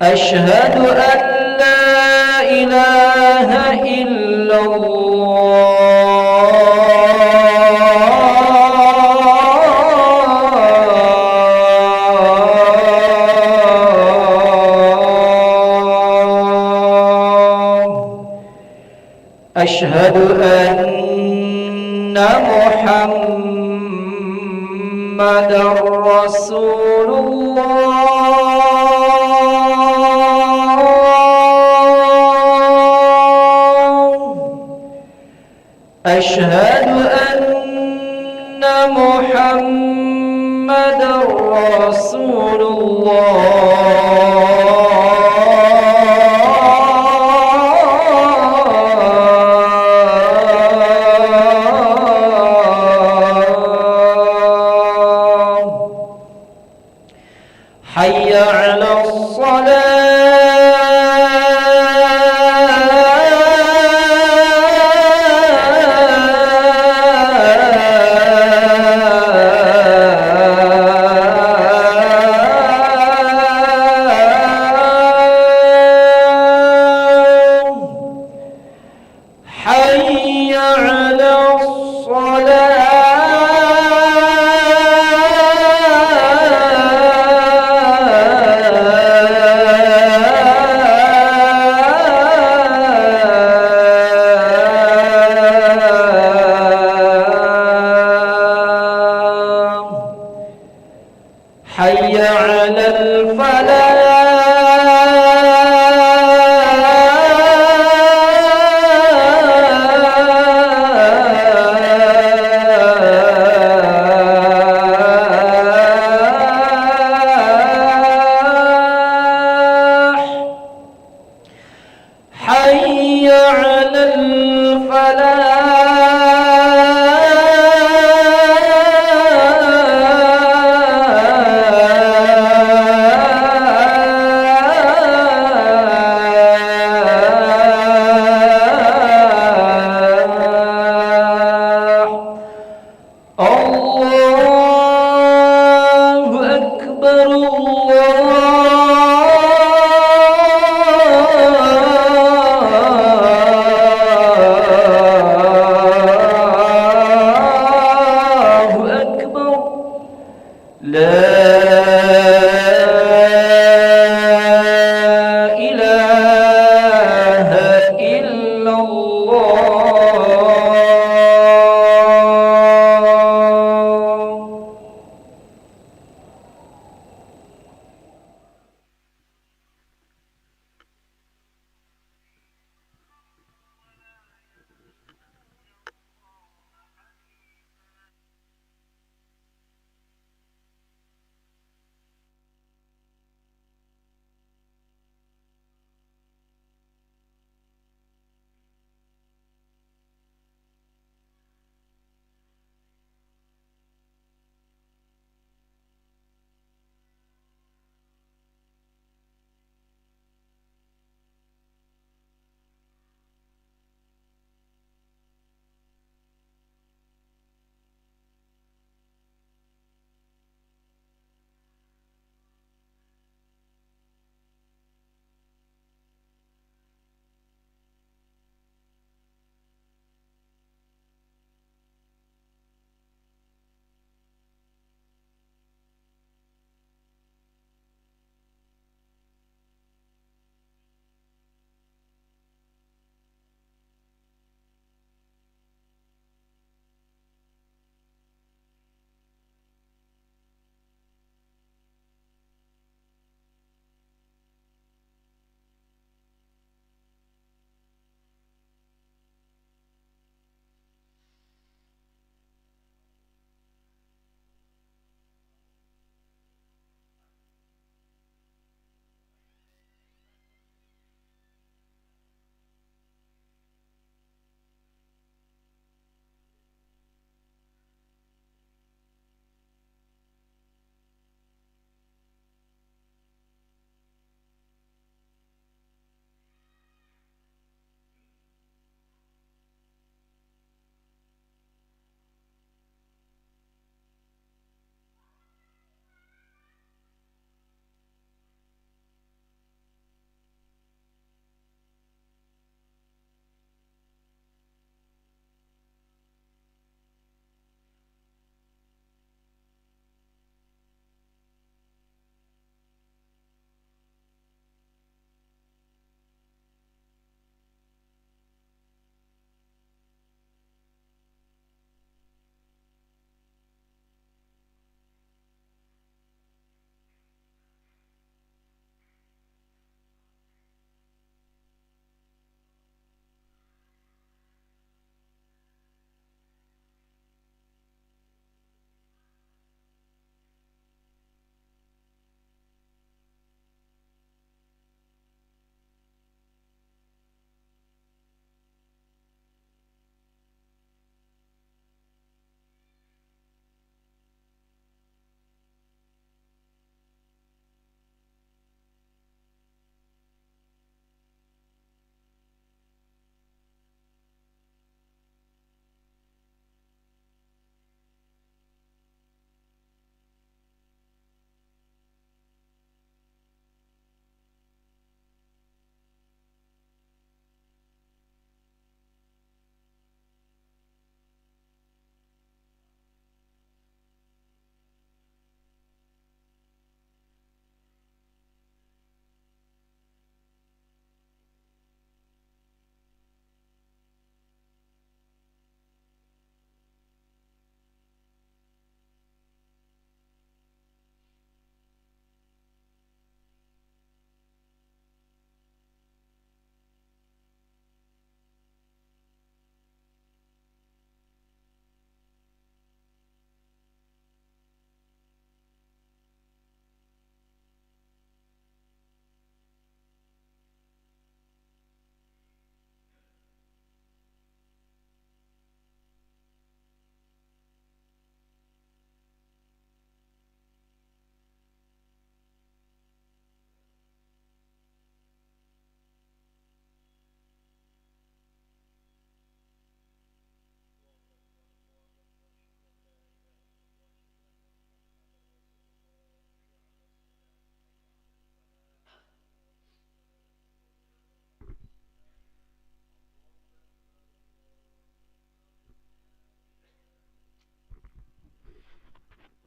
أشهد أن لا إله إلا الله. أشهد أن محمدا رسول الله. أشهد أن محمدا رسول الله. حي على حي على الصلاة. حي على الفلاح. حي على الفلاح. الله أكبر الله أكبر. لا إله إلا الله.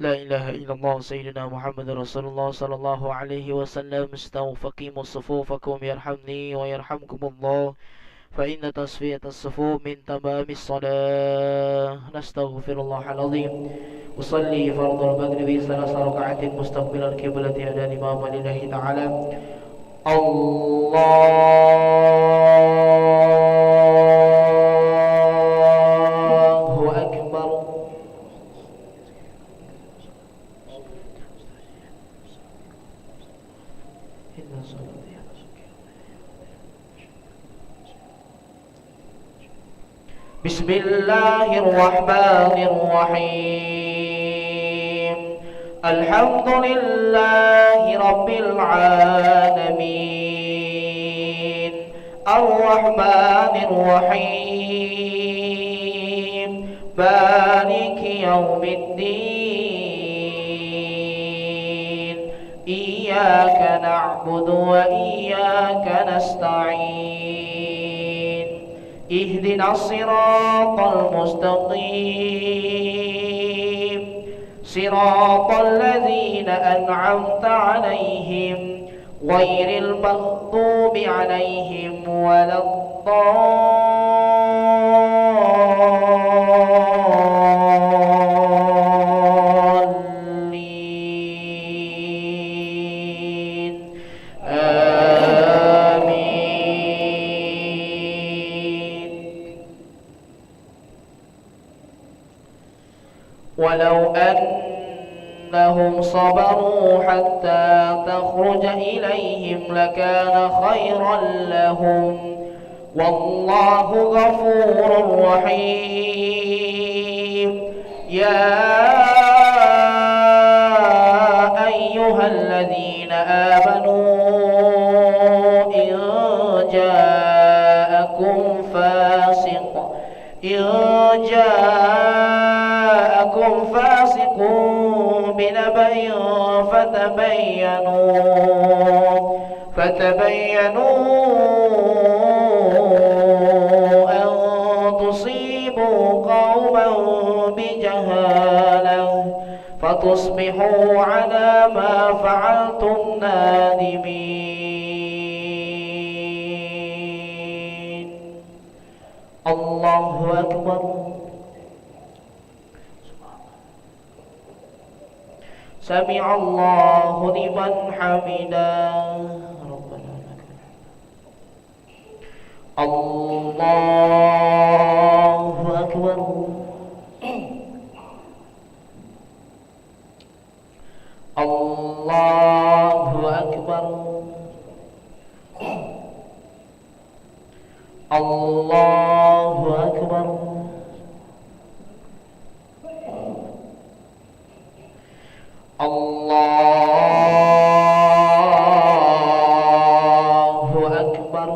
لا إله إلا الله سيدنا محمد رسول الله صلى الله عليه وسلم. استووا فقيموا صفوفكم يرحمني ويرحمكم الله، فإن تصفية الصفوف من تمام الصلاة. نستغفر الله العظيم. أصلي فرض الفجر في 3 ركعات مستقبل القبلة على الإمام لله تعالى. الله أكبر. بسم الله الرحمن الرحيم. الحمد لله رب العالمين، الرحمن الرحيم، مالك يوم الدين. إياك نعبد وإياك نستعين. اهدنا الصراط المستقيم، صراط الذين أنعمت عليهم غير المغضوب عليهم ولا الضالين. ولو أنهم صبروا حتى تخرج إليهم لكان خيرا لهم، والله غفور رحيم. يا أيها الذين آمنوا إن جاءكم فاسق بنبأ فتبينوا أن تصيبوا قوما بجهالة فتصبحوا على ما فعلتم نادمين. الله أكبر. سمع الله لمن حمده. ربنا لك الحمد. الله أكبر. الله أكبر. الله أكبر. الله أكبر.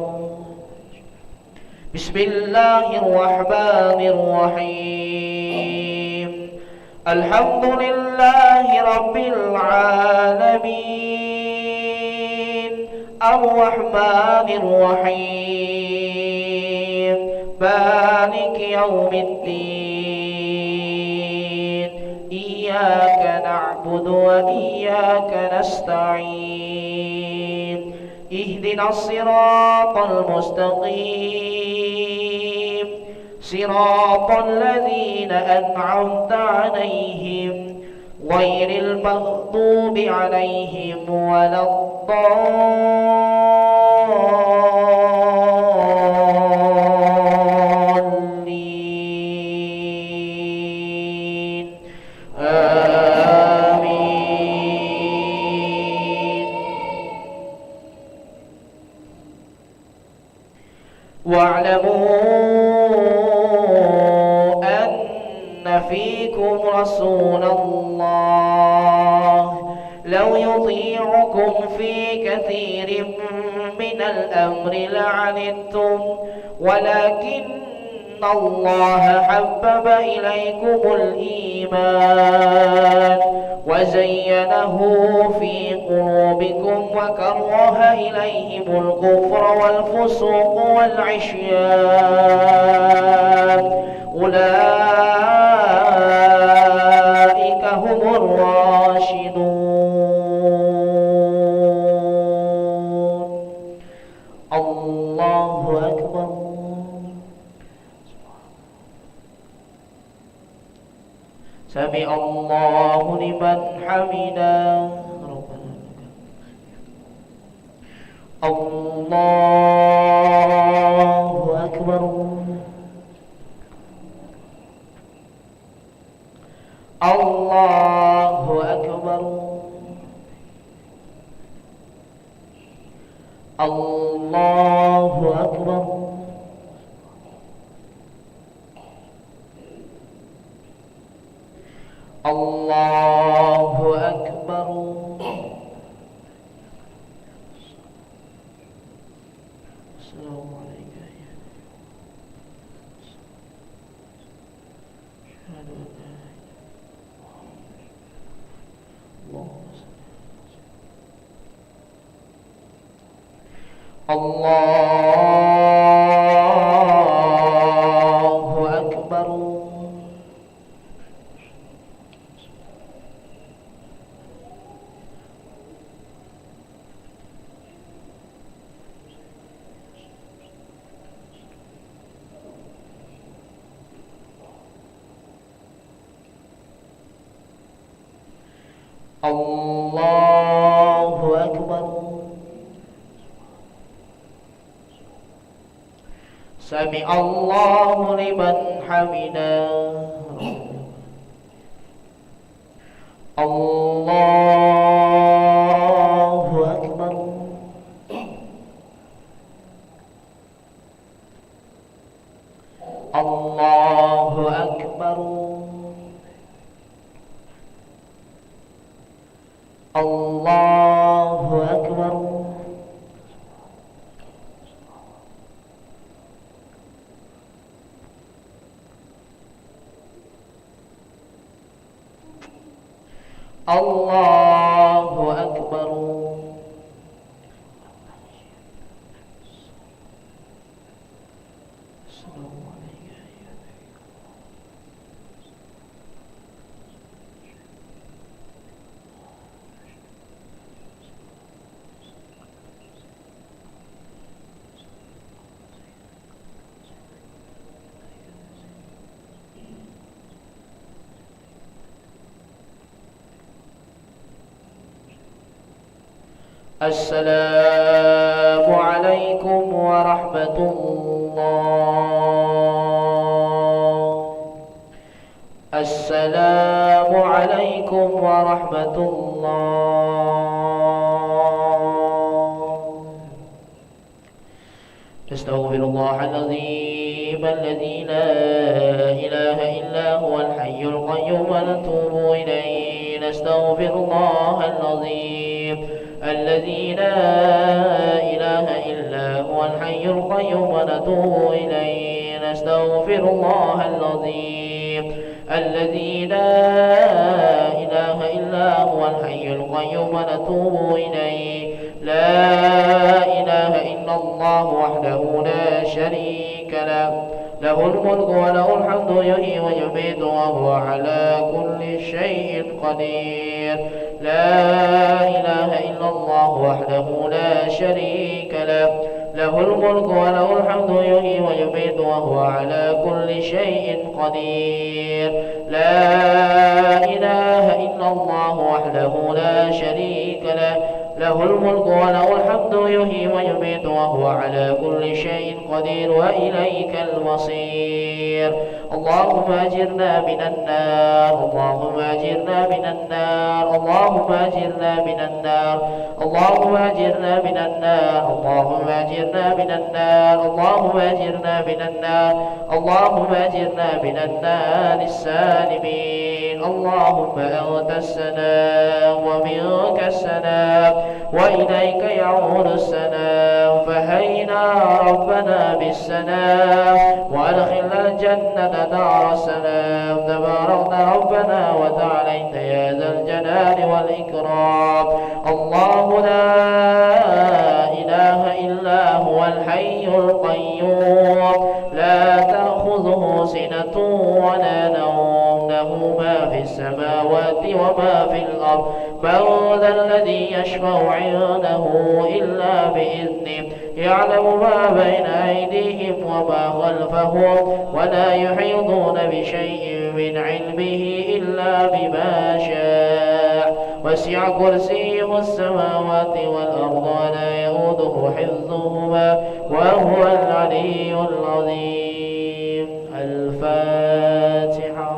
بسم الله الرحمن الرحيم. الحمد لله رب العالمين، الرحمن الرحيم، مالك يوم الدين. إياك نعبد وإياك نستعين. اهدنا الصراط المستقيم، صراط الذين أنعمت عليهم غير المغضوب عليهم ولا الضالين. آمين. واعلموا أن فيكم رسول الله لو يطيعكم في كثير من الأمر لعنتم، ولكن الله حبب إليكم الإيمان وزينه في قلوبكم وكره إليهم الكفر والفسوق والعصيان. أولئك هم سمع الله لمن حمده الله أكبر الله أكبر الله أكبر الله أكبر السلام عليك أشهد أن لا الله أكبر الله أكبر سمع الله لمن حمده الله أكبر الله أكبر الله أكبر الله أكبر السلام عليك السلام عليكم ورحمة الله السلام عليكم ورحمة الله نستغفر الله العظيم الذي لا إله إلا هو الحي القيوم ونتوب إليه نستغفر الله العظيم الذي لا إله إلا هو الحي القيوم ونتوب إليه نستغفر الله العظيم الذي لا إله إلا هو الحي القيوم ونتوب إليه لا إله إلا الله وحده لا شريك له له الملك وله الحمد يحيي ويميت وهو على كل شيء قدير لا إله إلا الله وحده لا شريك له له الملك وله الحمد يحيي ويميت وهو على كل شيء قدير لا إله إلا الله وحده لا شريك له له الملك وله الحمد يحيي ويميت وهو على كل شيء قدير وإليك المصير اللهم أجرنا من النار اللهم أجرنا من النار اللهم أجرنا من النار اللهم أجرنا من النار اللهم أجرنا من النار اللهم أجرنا من النار اللهم أجرنا من النار السالمين اللهم أنت السلام ومنك السلام وإليك يعود السلام فهينا ربنا بالسلام وأدخلنا الجنة دار السلام تباركت ربنا وتعاليت يا ذا الجلال والإكرام الله لا إله إلا هو الحي القيوم لا تأخذه سنة ولا نوم له ما في السماوات وما في الأرض من ذا الذي يشفع عنده إلا بإذنه يعلم ما بين أيديهم وما خلفهم ولا يحيطون بشيء من علمه إلا بما شاء وسع كرسيه السماوات والأرض ولا يؤوده حفظهما وهو العلي العظيم. الفاتحة.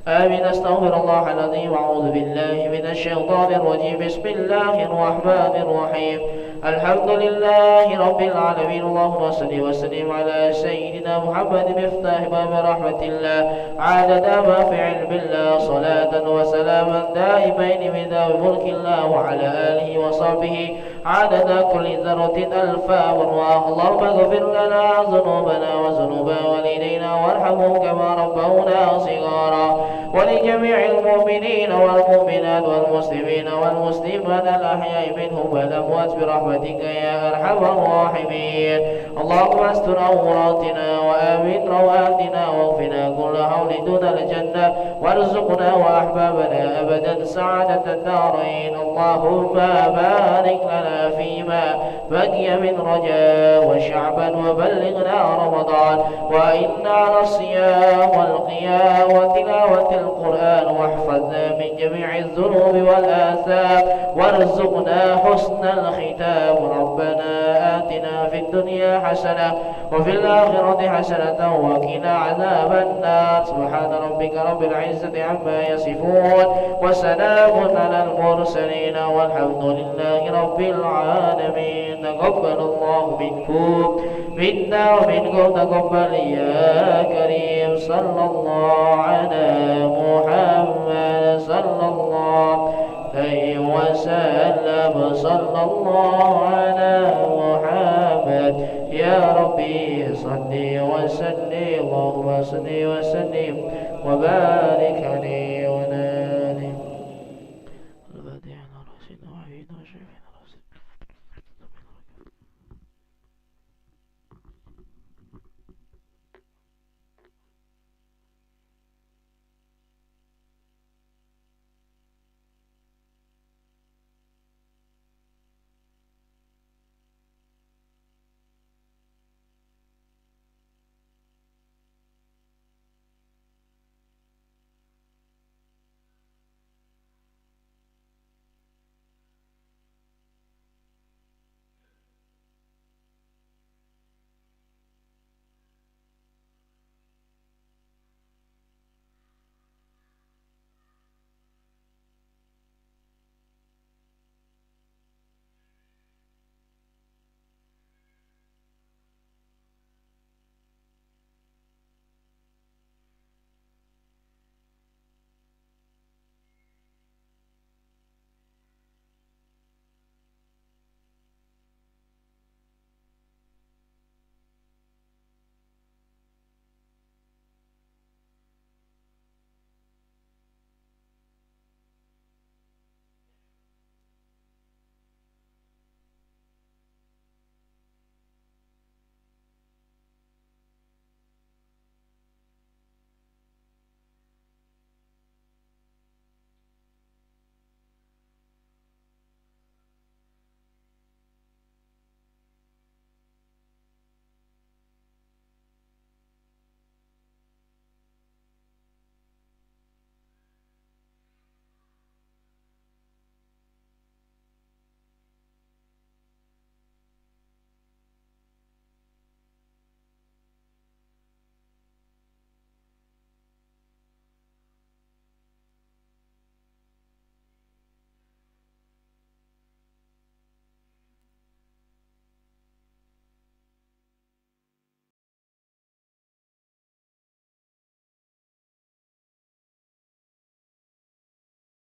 آمين. أستغفر الله العظيم وأعوذ بالله من الشيطان الرجيم. بسم الله الرحمن الرحيم. الحمد لله رب العالمين. اللهم صل وسلم على سيدنا محمد مفتاح باب رحمة الله عدد ما في علم الله صلاة وسلاما دائمين بدوام ملك الله وعلى آله وصحبه عدد كل ذرة ألفا وارواح. اللهم اغفر لنا ذنوبنا وذنوب والدينا وارحمهم كما ربونا صغارا ولجميع المؤمنين والمؤمنات والمسلمين والمسلمات الأحياء منهم والأموات برحمتك يا أرحم الراحمين. اللهم استر عوراتنا وآمن رواتنا واغفنا كل حول دون الجنة وارزقنا وأحبابنا أبدا سعادة الدارين. اللهم بارك لنا فيما بقي من رجاء وشعبا وبلغنا رمضان وإنا على الصيام والقيام وتلاوة القرآن واحفظنا من جميع الذنوب والآثام وارزقنا حسن الختام. ربنا آتنا في الدنيا حسنة وفي الآخرة حسنة وقنا عذاب النار. سبحان ربك رب العزة عما يصفون وسلام على المرسلين والحمد لله رب العالمين. تقبل الله منكم منا ومنكم تقبل يا كريم. صلى الله على محمد صلى الله عليه وسلم. صلى الله على محمد. يا ربي صل وسلم. اللهم صل وسلم وبارك عليه